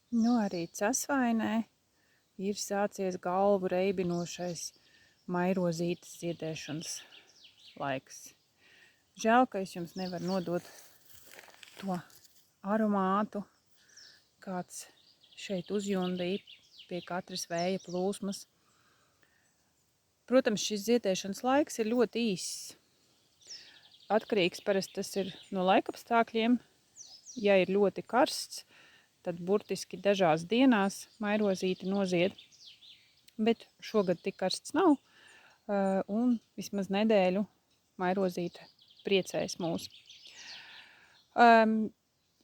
Nu, arī Casvainē ir sācies galvu reibinošais mairozītes ziedēšanas laiks. Žēl, ka es jums nevaru nodot to aromātu, kāds šeit uzjundīja pie katras vēja plūsmas. Protams, šis ziedēšanas laiks ir ļoti īss. Atkarīgs parasti tas ir no laikapstākļiem. Ja ir ļoti karsts, tad burtiski dažās dienās mairozīte nozied. Bet šogad tik karsts nav, un vismaz nedēļu mairozīte priecēs mūs.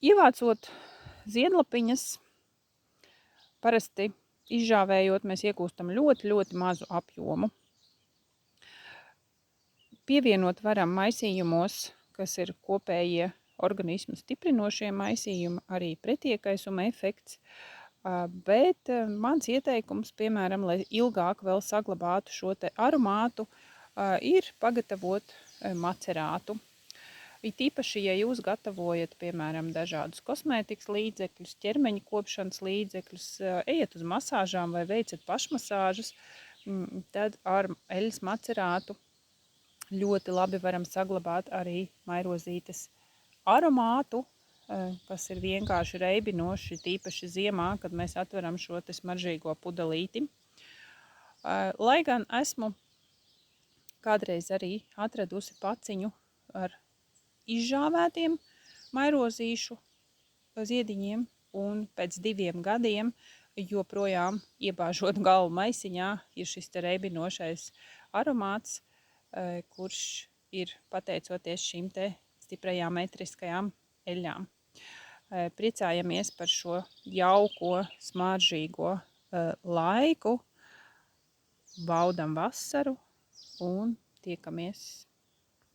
Ievācot ziedlapiņas, parasti izžāvējot, mēs iegūstam ļoti, ļoti mazu apjomu. Pievienot varam maisījumos, kas ir kopējie organismu stiprinošie maisījumi, arī pretiekaisuma efekts, bet mans ieteikums, piemēram, lai ilgāk vēl saglabātu šo te aromātu, ir pagatavot macerātu. It īpaši, ja jūs gatavojat, piemēram, dažādus kosmētikas līdzekļus, ķermeņa kopšanas līdzekļus, ejat uz masāžām vai veicat pašmasāžas, tad ar eļas macerātu ļoti labi varam saglabāt arī mairozītes aromātu, kas ir vienkārši reibinoši, tīpaši ziemā, kad mēs atveram šo te smaržīgo pudelīti. Lai gan esmu kādreiz arī atradusi paciņu ar izžāvētiem mairozīšu ziediņiem, un pēc 2 gadiem, joprojām iebāžot galvu maisiņā, ir šis te reibinošais aromāts, kurš ir pateicoties šīm te stiprajām metriskajām eļļām. Priecājamies par šo jauko, smaržīgo laiku, baudam vasaru un tiekamies